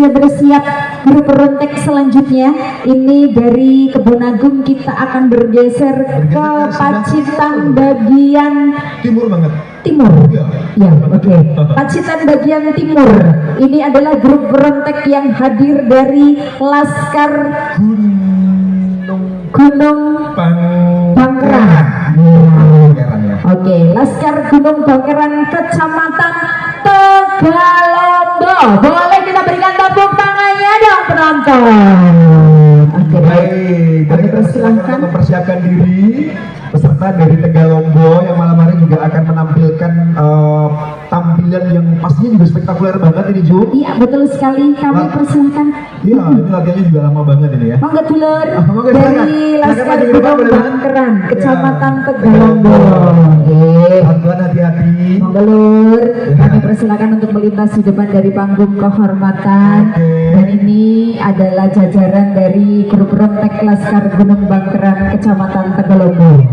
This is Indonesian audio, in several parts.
sudah bersiap grup rontek selanjutnya. Ini dari Kebon Agung kita akan bergeser ke Pacitan bagian timur banget. Timur. Ya, ya oke. Pacitan bagian timur. Ini adalah grup rontek yang hadir dari Laskar Gunung Bangkeran. Oke, Laskar Gunung Bangkeran Kecamatan Tegalombo. Boleh kita berikan tepuk tangannya dong penonton. Oke, baik. Dari kita mempersiapkan diri peserta dari Tegalombo yang malam hari juga akan menampilkan tampilan yang pastinya juga spektakuler banget ini, Ju. Iya, betul sekali. Kami persilahkan. Iya, ini latihannya juga lama banget ini ya. Mangga dulur mangga, dari Laskar Gunung Bangkeran Kecamatan Tegalombo. Tuan hati-hati. Mangga dulur, kami persilakan untuk melintas di depan dari panggung kehormatan. Dan ini adalah jajaran dari grup rontek Laskar Gunung Bangkeran Kecamatan Tegalombo.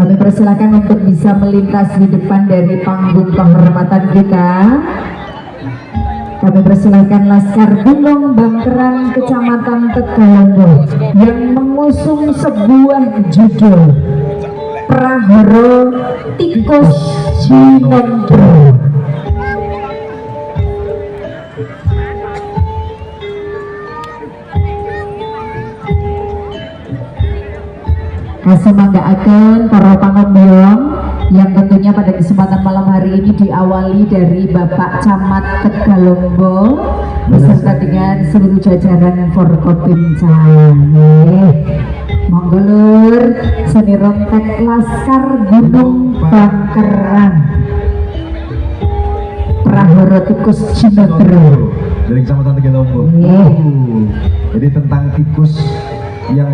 Kami persilakan untuk bisa melintas di depan dari panggung kehormatan kita. Kami persilakan Laskar Gunung Bangkeran Kecamatan Tegalombo yang mengusung sebuah judul Prahara Tikus Jinendra. Semanggaaken para pangombyong yang tentunya pada kesempatan malam hari ini diawali dari Bapak Camat Tegalombo beserta dengan seluruh jajaran Forkopimca. Monggo lur, seni rontek Laskar Gunung Bangkeran Prahara Tikus Jinendra dari Kecamatan Tegalombo. Jadi tentang tikus yang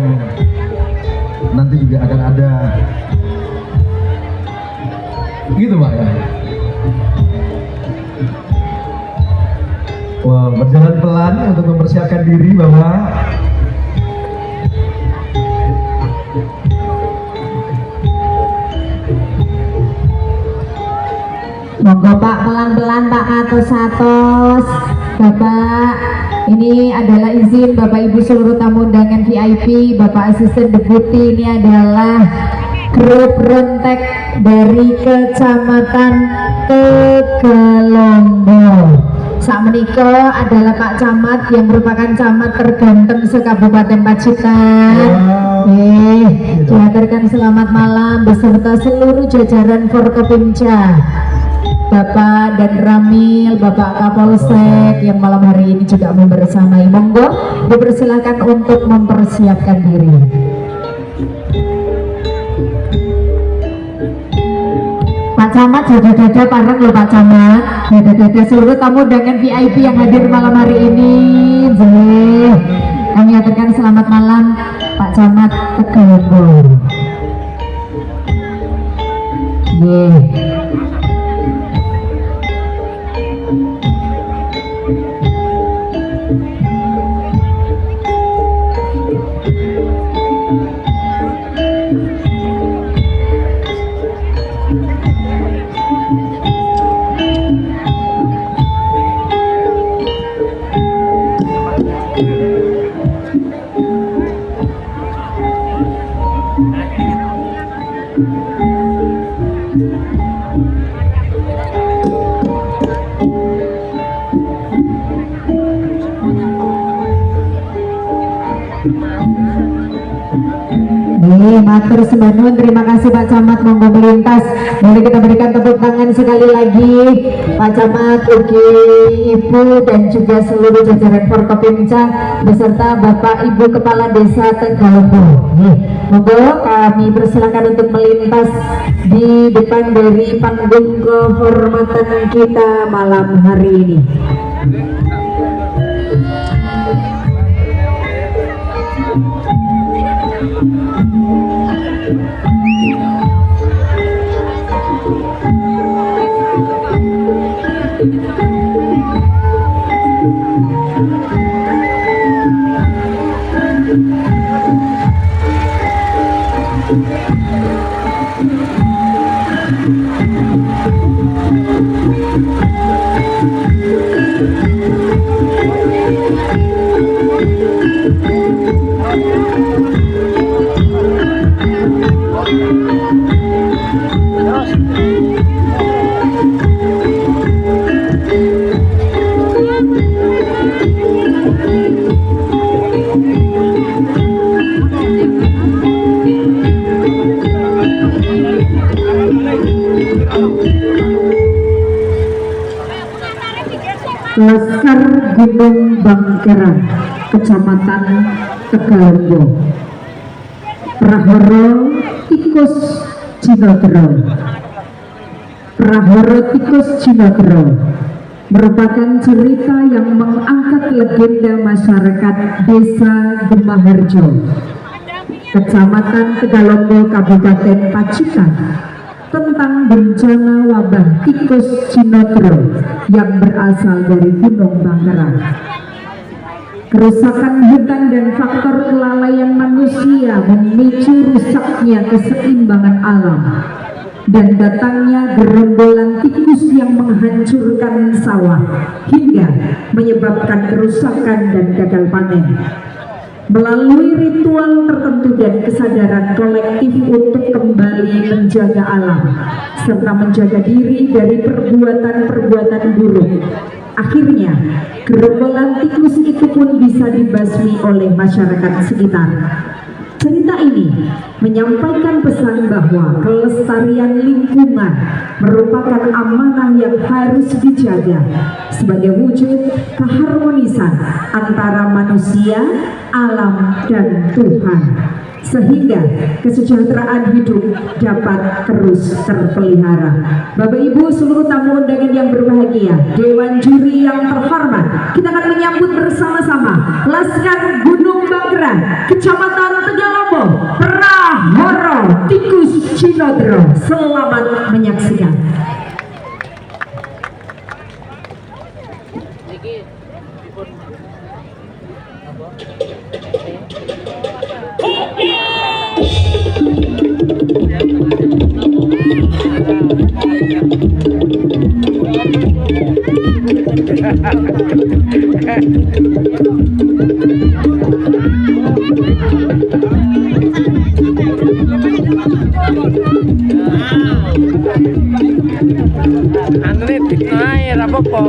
nanti juga akan ada gitu Pak ya. Wah, berjalan pelan untuk mempersiapkan diri bahwa monggo Pak, pelan-pelan Pak, atos-atos Bapak. Ini adalah izin Bapak Ibu seluruh tamu undangan VIP, Bapak Asisten Deputi. Ini adalah grup rontek dari Kecamatan Tegalombo. Saat menikah adalah Pak Camat yang merupakan camat terganteng se-Kabupaten Pacitan. Dihaturkan selamat malam beserta seluruh jajaran Forkopimca. Bapak dan Ramil, Bapak Kapolsek yang malam hari ini juga membersamai. Monggo dipersilakan untuk mempersiapkan diri. Pak Camat, dada-dada parang loh Pak Camat. Dada-dada seluruh tamu dengan VIP yang hadir malam hari ini. Kami haturkan selamat malam Pak Camat Tegalombo. Matur sembanun, terima kasih Pak Camat, monggo melintas. Boleh kita berikan tepuk tangan sekali lagi Pak Camat, Ugi, Ibu dan juga seluruh jajaran Forkopimca beserta Bapak Ibu Kepala Desa Tegalombo. Monggo kami persilakan untuk melintas di depan dari panggung kehormatan kita malam hari ini. Laskar Gunung Bangkera, Kecamatan Tegalombo. Prahara Tikus Cinodro. Prahara Tikus Cinodro merupakan cerita yang mengangkat legenda masyarakat Desa Gemaharjo, Kecamatan Tegalombo, Kabupaten Pacitan, tentang bencana wabah tikus Cinodro yang berasal dari Gunung Bangkera. Kerusakan hutan dan faktor kelalaian manusia memicu rusaknya keseimbangan alam dan datangnya gerombolan tikus yang menghancurkan sawah hingga menyebabkan kerusakan dan gagal panen. Melalui ritual tertentu dan kesadaran kolektif untuk kembali menjaga alam serta menjaga diri dari perbuatan-perbuatan buruk, akhirnya gerombolan tikus itu pun bisa dibasmi oleh masyarakat sekitar. Cerita ini menyampaikan pesan bahwa kelestarian lingkungan merupakan amanah yang harus dijaga sebagai wujud keharmonisan antara manusia, alam, dan Tuhan, sehingga kesejahteraan hidup dapat terus terpelihara. Bapak Ibu seluruh tamu undangan yang berbahagia, Dewan Juri yang terhormat, kita akan menyambut bersama-sama Laskar Gunung Bangkera, Kecamatan Tegalombo, Prahara Tikus Cinodro. Selamat menyaksikan. Andre, ay, rapo po.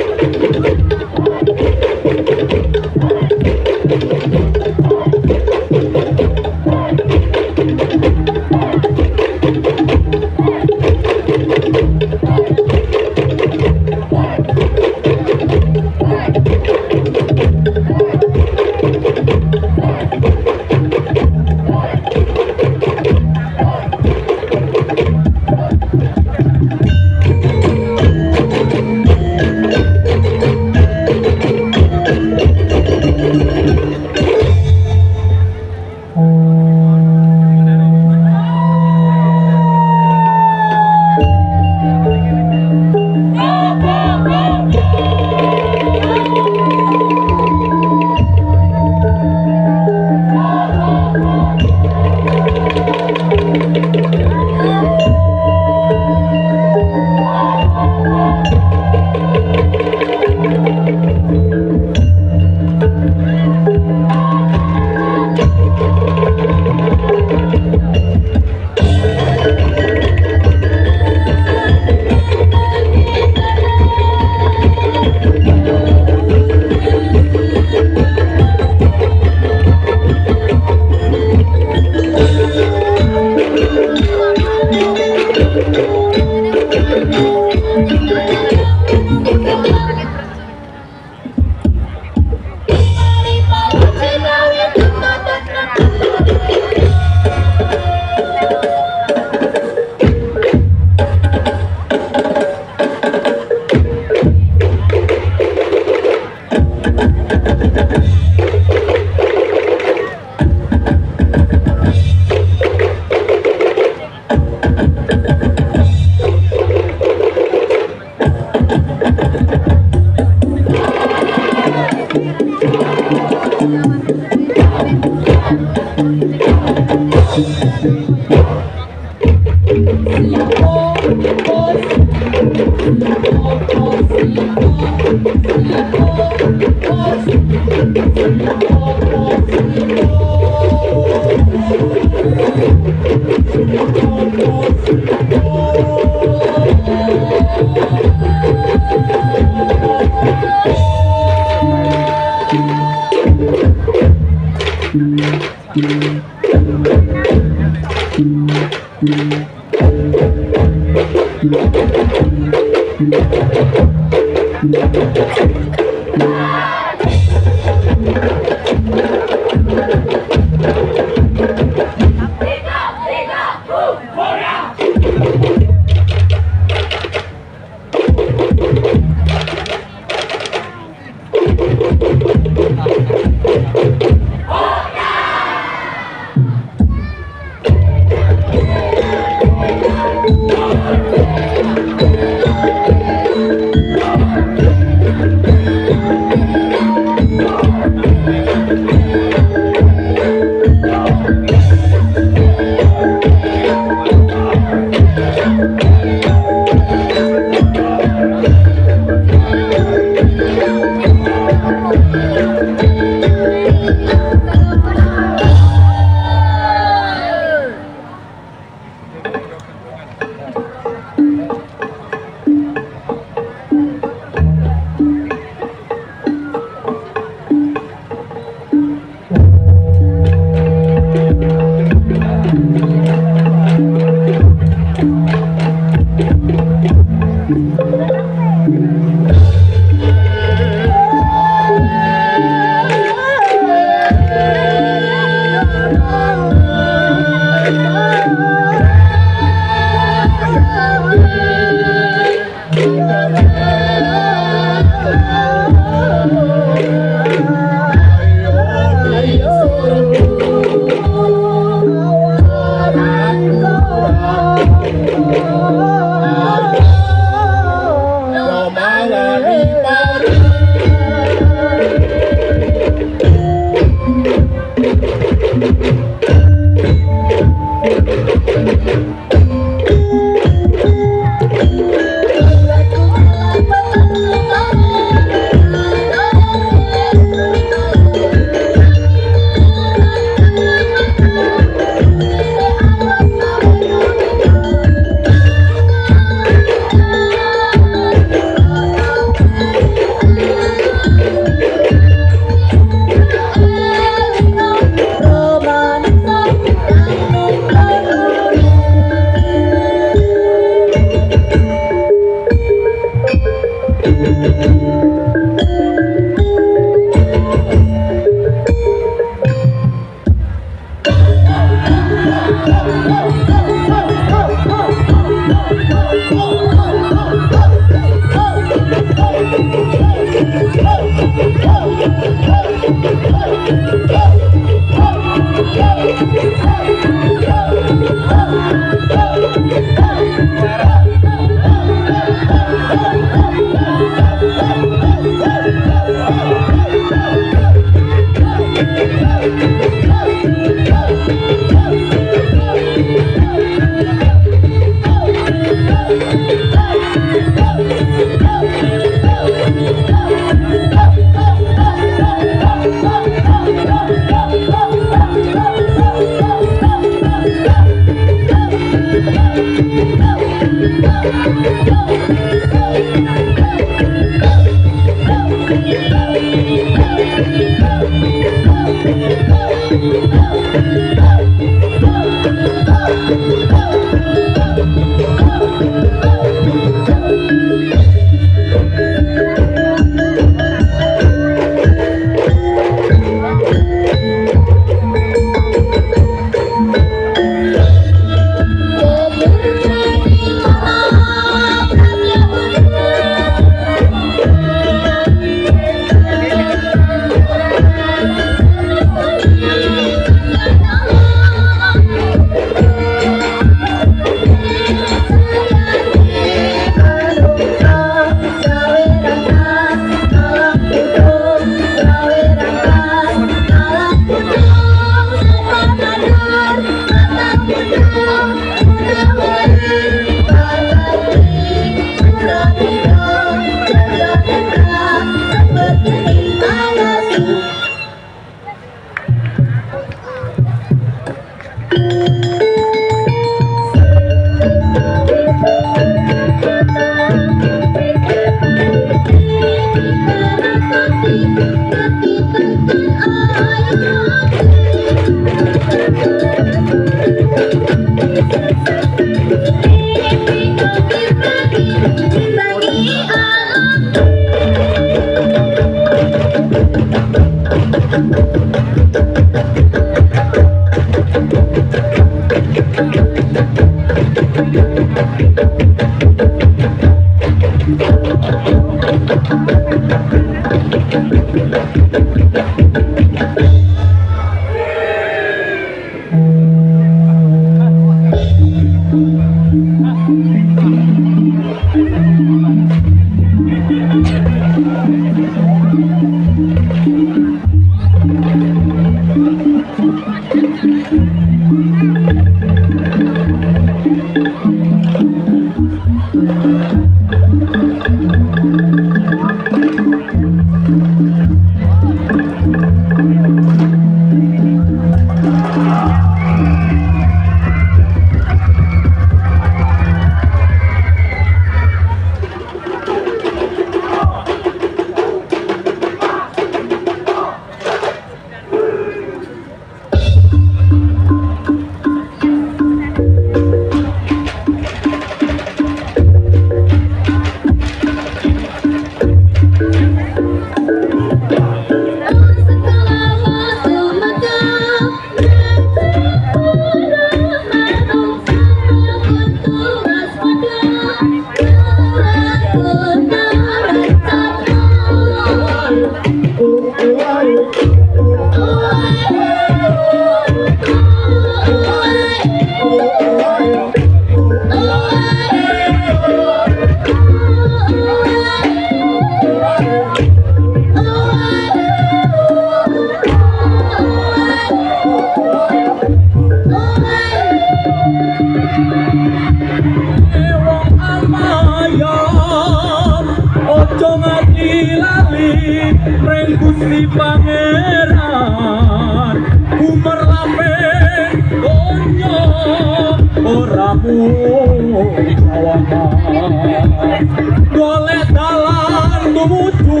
Golek dalan tumuju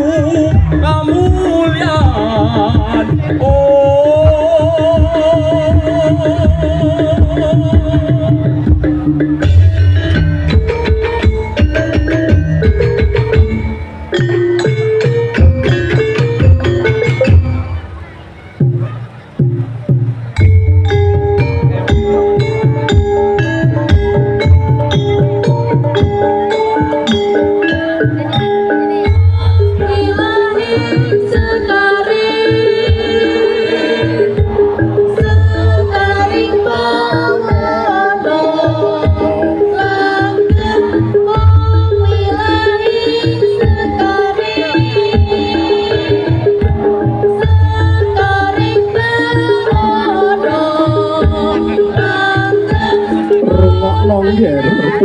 kamulyan.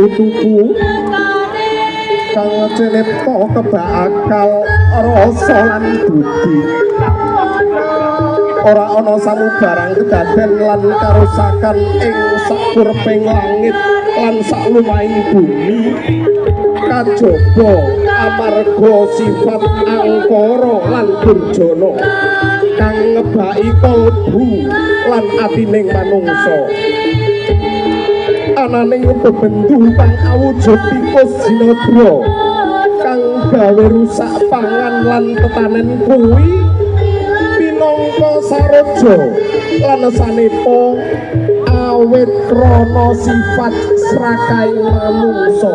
Putuku kang cenipta kebak akal rasa lan budi ora ana samubarang kedaden lan karusakan ing sakureping langit lan saklumahing bumi kajaba amarga sifat angkara lan durjana kang ngebaki kalbu lan atining manungsa. Ananing bebendu kang awujud tikus jinodra kang gawe rusak pangan lan tetanen kuwi minangka saraja lan sanepa awit krana sifat srakaing manungsa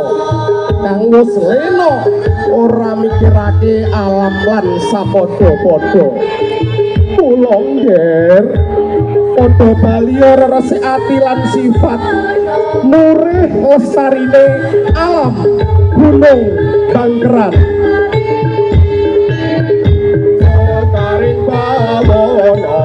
kang wis lena ora mikirake alam lan sapadha-padha. Kula ngger padha bali ora resik ati lan sifat murih lestarine alam gunung bangkeran sekaring bawono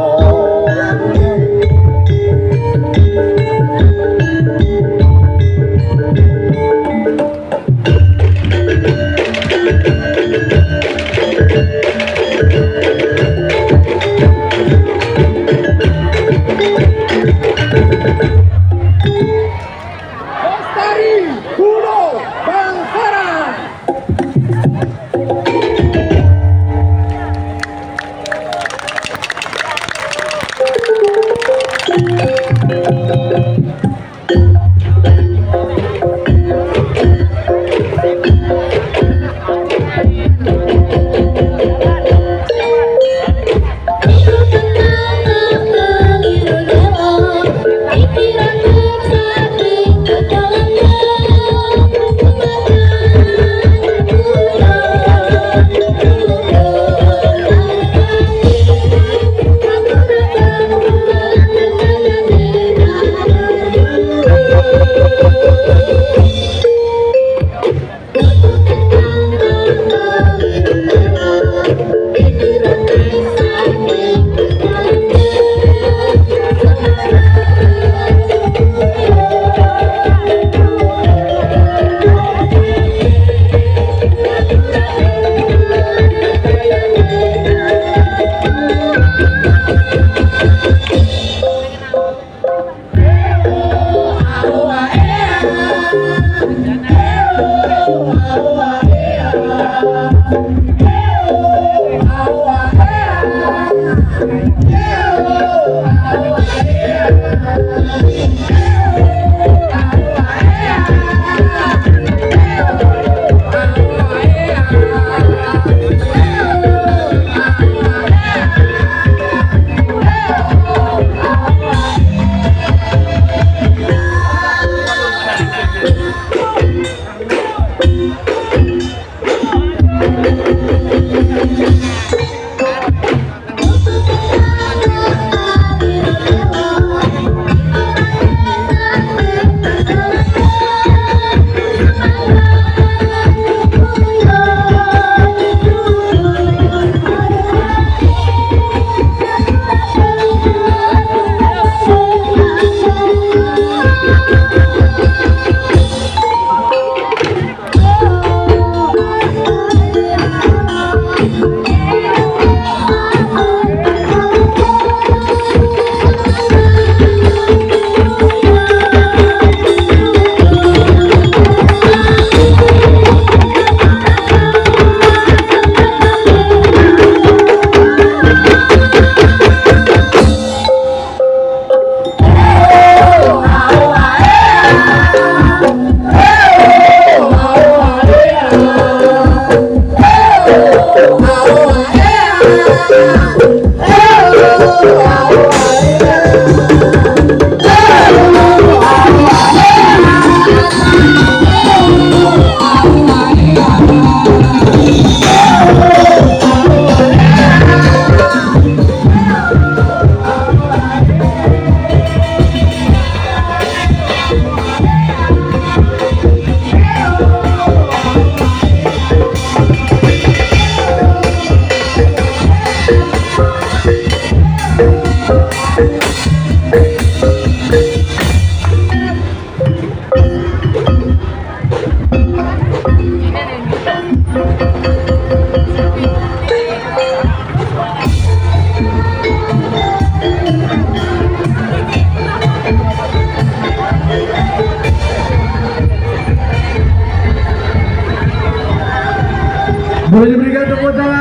Boleh diberikan tepuk tangan